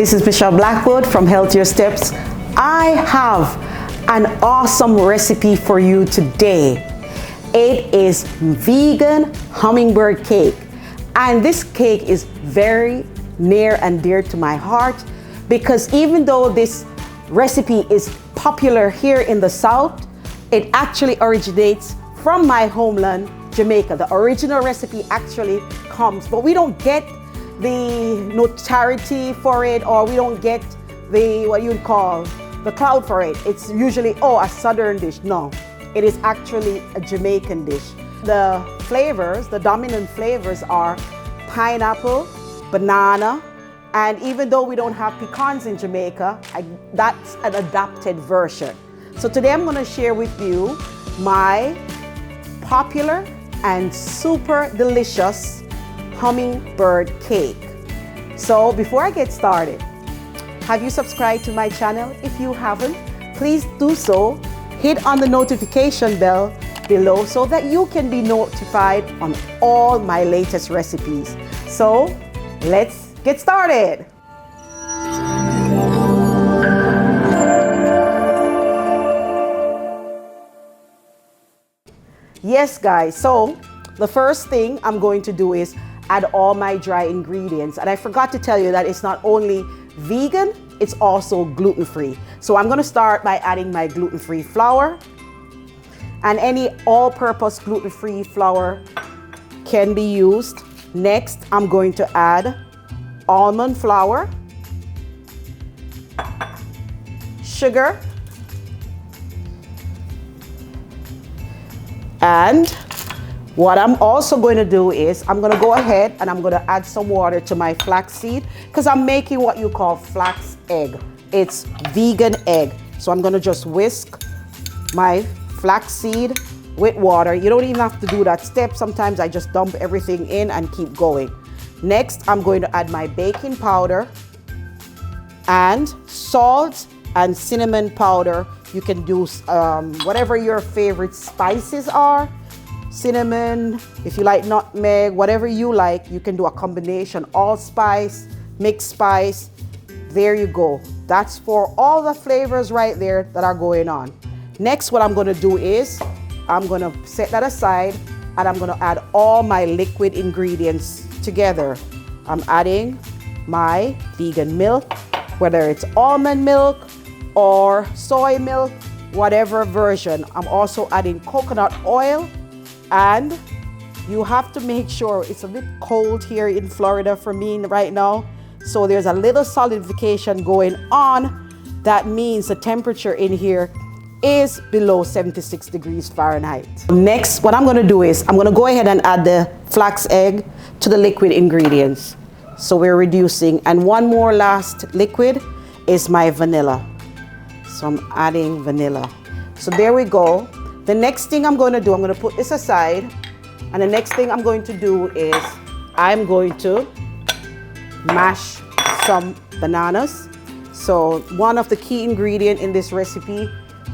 This is Michelle Blackwood from Healthier Steps. I have an awesome recipe for you today. It is vegan hummingbird cake. And this cake is very near and dear to my heart because even though this recipe is popular here in the South, it actually originates from my homeland, Jamaica. The original recipe actually comes, but we don't get the notoriety for it, or we don't get the, what you'd call, the clout for it. It's usually, oh, a southern dish. No, it is actually a Jamaican dish. The flavors, the dominant flavors are pineapple, banana, and even though we don't have pecans in Jamaica, that's an adapted version. So today I'm going to share with you my popular and super delicious hummingbird cake. So before I get started, have you subscribed to my channel? If you haven't, please do so. Hit on the notification bell below so that you can be notified on all my latest recipes. So let's get started. Yes, guys, so the first thing I'm going to do is add all my dry ingredients. And I forgot to tell you that it's not only vegan, it's also gluten-free. So I'm going to start by adding my gluten-free flour. And any all-purpose gluten-free flour can be used. Next, I'm going to add almond flour, sugar, and what I'm also going to do is I'm going to go ahead and I'm going to add some water to my flaxseed because I'm making what you call flax egg. It's vegan egg. So I'm going to just whisk my flaxseed with water. You don't even have to do that step. Sometimes I just dump everything in and keep going. Next, I'm going to add my baking powder and salt and cinnamon powder. You can do whatever your favorite spices are. Cinnamon, if you like nutmeg, whatever you like, you can do a combination, allspice, mixed spice. There you go. That's for all the flavors right there that are going on. Next, what I'm going to do is I'm going to set that aside and I'm going to add all my liquid ingredients together. I'm adding my vegan milk, whether it's almond milk or soy milk, whatever version. I'm also adding coconut oil. And you have to make sure, it's a bit cold here in Florida for me right now. So there's a little solidification going on. That means the temperature in here is below 76 degrees Fahrenheit. Next, what I'm going to do is I'm going to go ahead and add the flax egg to the liquid ingredients. So we're reducing. And one more last liquid is my vanilla. So I'm adding vanilla. So there we go. The next thing I'm going to do, I'm going to put this aside. And the next thing I'm going to do is I'm going to mash some bananas. So one of the key ingredients in this recipe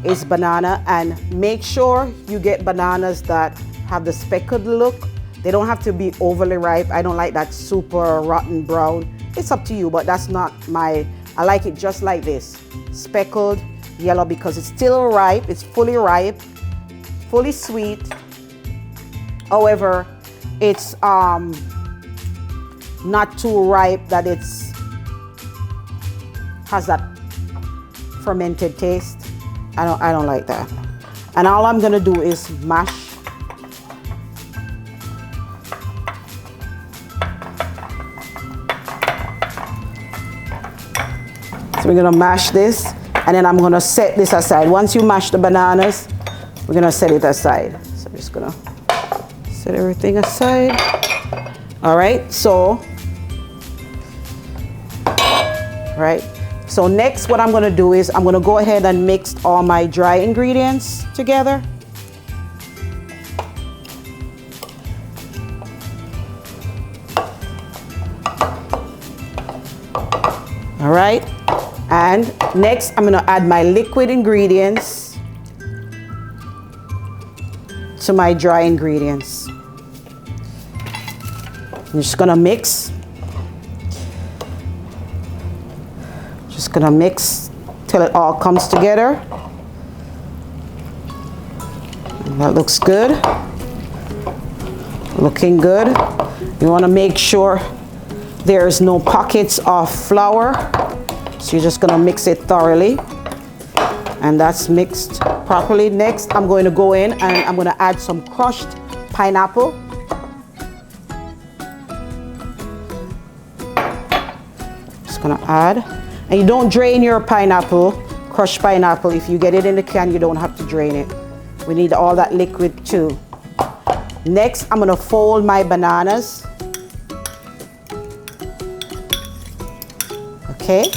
is banana. And make sure you get bananas that have the speckled look. They don't have to be overly ripe. I don't like that super rotten brown. It's up to you, but that's not I like it just like this. Speckled yellow because it's still ripe. It's fully ripe. Fully sweet. However, it's not too ripe that it's has that fermented taste. I don't like that. And all I'm gonna do is mash. So we're gonna mash this and then I'm gonna set this aside. Once you mash the bananas, we're gonna set it aside. So I'm just gonna set everything aside. All right, so next what I'm gonna do is I'm gonna go ahead and mix all my dry ingredients together. All right, and next I'm gonna add my liquid ingredients to my dry ingredients. I'm just gonna mix. Just gonna mix till it all comes together. And that looks good. Looking good. You wanna make sure there's no pockets of flour. So you're just gonna mix it thoroughly. And that's mixed properly. Next, I'm going to go in and I'm gonna add some crushed pineapple. Just gonna add. And you don't drain your pineapple, crushed pineapple. If you get it in the can, you don't have to drain it. We need all that liquid too. Next, I'm gonna fold my bananas. Okay.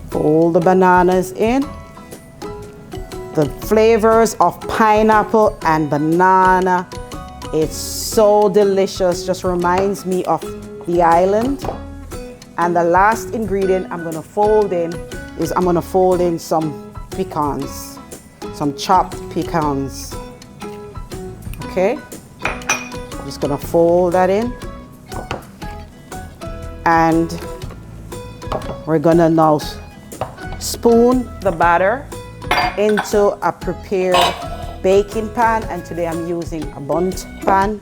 Fold the bananas in. The flavors of pineapple and banana, it's so delicious. Just reminds me of the island. And the last ingredient I'm gonna fold in is I'm gonna fold in some pecans, some chopped pecans. Okay, I'm just gonna fold that in. And we're gonna now spoon the batter into a prepared baking pan, and today I'm using a bundt pan.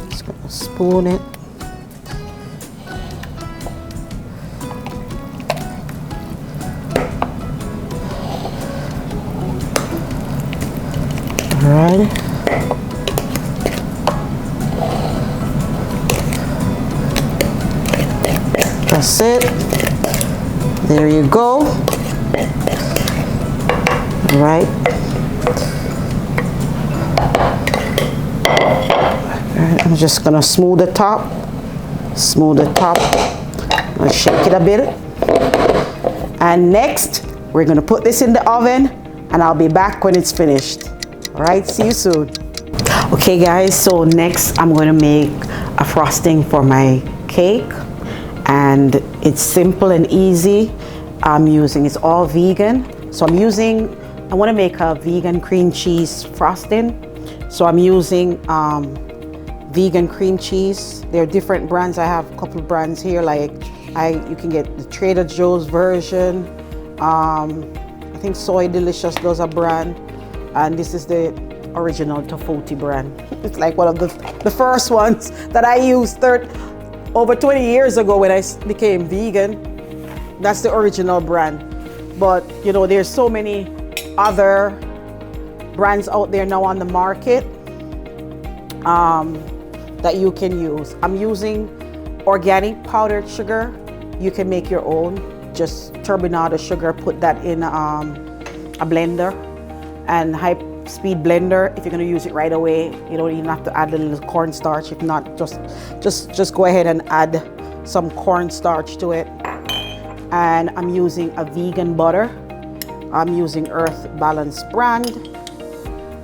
Just gonna spoon it. All right. That's it. There you go. All right. All right, I'm just gonna smooth the top. Smooth the top. I'm gonna shake it a bit. And next, we're gonna put this in the oven, and I'll be back when it's finished. All right, see you soon. Okay guys, so next I'm gonna make a frosting for my cake. And it's simple and easy. It's all vegan. So I wanna make a vegan cream cheese frosting. So I'm using vegan cream cheese. There are different brands. I have a couple of brands here, like you can get the Trader Joe's version. I think Soy Delicious does a brand. And this is the original Tofoti brand. It's like one of the first ones that I used over 20 years ago when I became vegan. That's the original brand. But you know, there's so many other brands out there now on the market that you can use. I'm using organic powdered sugar. You can make your own. Just turbinado sugar, put that in a blender, and high-speed blender. If you're going to use it right away, you don't even have to add a little cornstarch. If not, just go ahead and add some cornstarch to it. And I'm using a vegan butter. I'm using Earth Balance brand.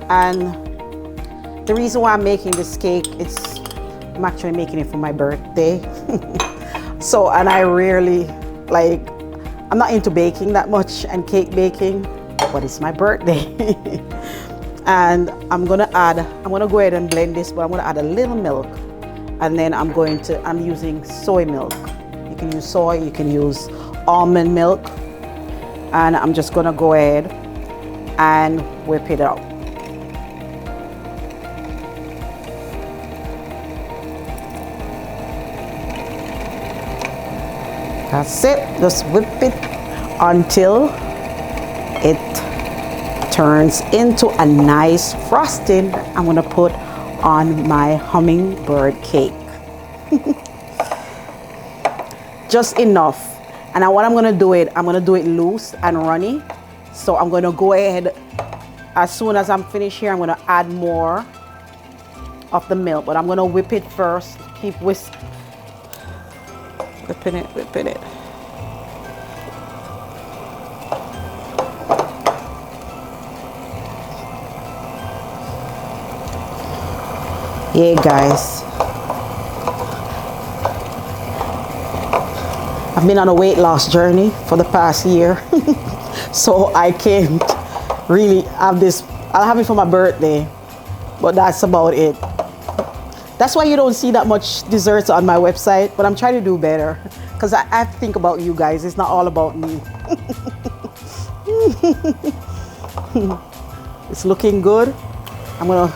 And the reason why I'm making this cake, I'm actually making it for my birthday. So, and I rarely, I'm not into baking that much and cake baking, but it's my birthday. And I'm gonna go ahead and blend this, but I'm gonna add a little milk. And then I'm using soy milk. You can use soy, you can use almond milk. And I'm just gonna go ahead and whip it out. That's it. Just whip it until it turns into a nice frosting I'm gonna put on my hummingbird cake. Just enough. And what I'm gonna do it loose and runny. So I'm gonna go ahead, as soon as I'm finished here, I'm gonna add more of the milk, but I'm gonna whip it first. Keep whipping it. Yeah, guys. I've been on a weight loss journey for the past year. So I can't really have this. I'll have it for my birthday, but that's about it. That's why you don't see that much desserts on my website, but I'm trying to do better because I have to think about you guys. It's not all about me. It's looking good. I'm gonna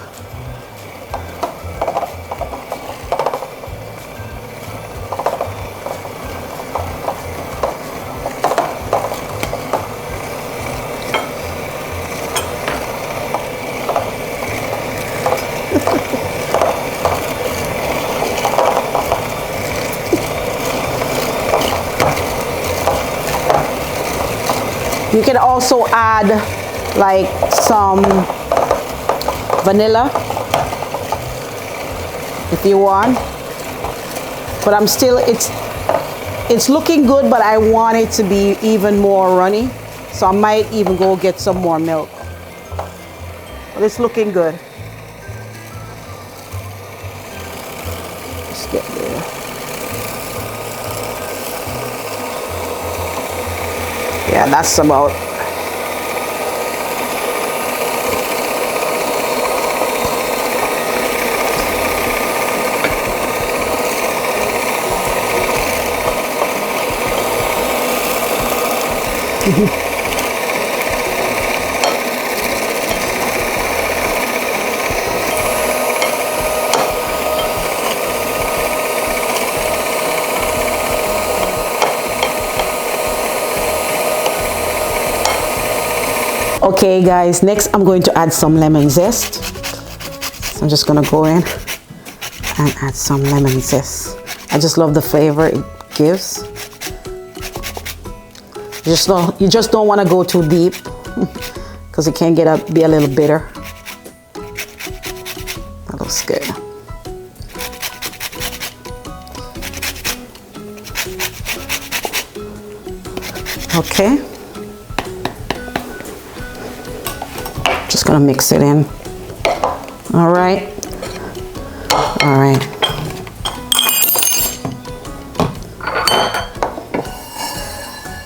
You can also add like some vanilla if you want, but I'm still, it's looking good, but I want it to be even more runny, so I might even go get some more milk. But it's looking good. Let's get there. Yeah, that's about. Okay guys, next I'm going to add some lemon zest. So I'm just gonna go in and add some lemon zest. I just love the flavor it gives. You just don't want to go too deep because it can be a little bitter. That looks good. Okay. Just gonna mix it in. All right. All right.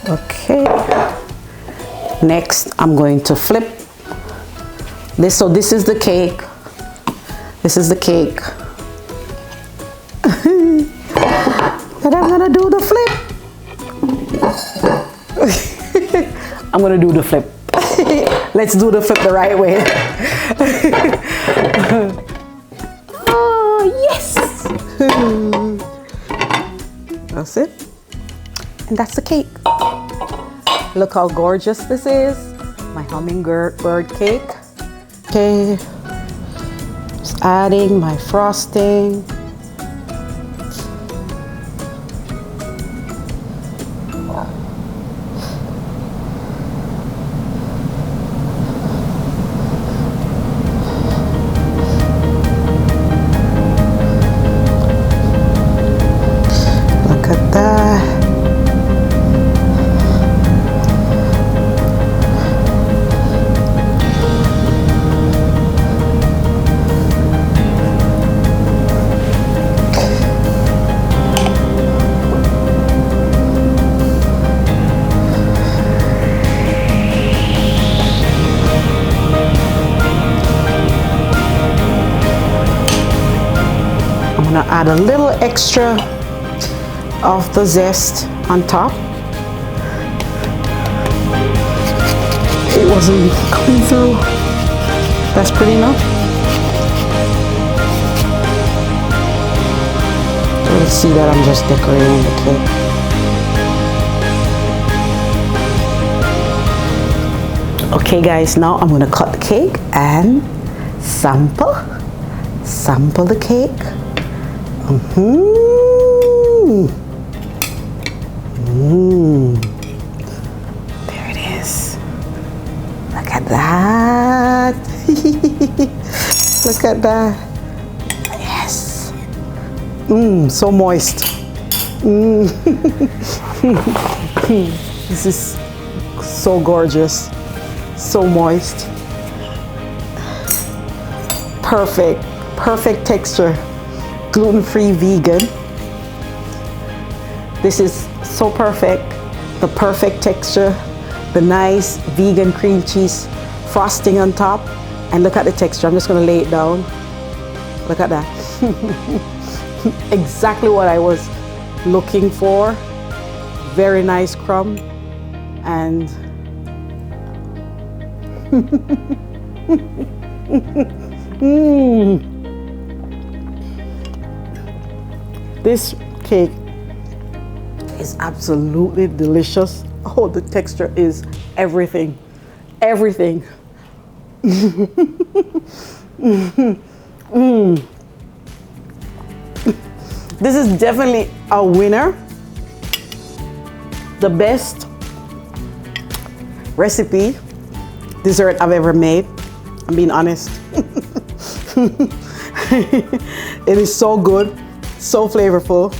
Okay. Next, I'm going to flip this. So this is the cake. This is the cake. And I'm gonna do the flip. I'm gonna do the flip. Let's do the flip the right way. Oh, yes. That's it. And that's the cake. Look how gorgeous this is. My hummingbird cake. Okay. Just adding my frosting. Add a little extra of the zest on top. It wasn't coming through. That's pretty enough. Let's see that I'm just decorating the cake. Okay guys, now I'm gonna cut the cake and sample the cake. There it is. Look at that. Look at that. Yes. So moist. This is so gorgeous. So moist. Perfect texture. Gluten-free, vegan. This is so perfect. The perfect texture, the nice vegan cream cheese frosting on top, and look at the texture. I'm just gonna lay it down. Look at that. Exactly what I was looking for. Very nice crumb. And this cake is absolutely delicious. Oh, the texture is everything. Everything. This is definitely a winner. The best recipe dessert I've ever made. I'm being honest. It is so good, so flavorful.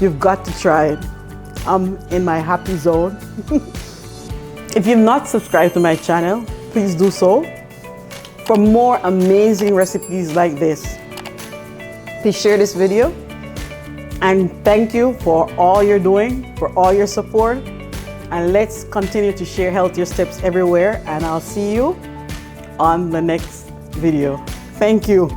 You've got to try it. I'm in my happy zone. If you've not subscribed to my channel, please do so for more amazing recipes like this. Please share this video, and thank you for all you're doing, for all your support, and let's continue to share healthier steps everywhere, and I'll see you on the next video. Thank you.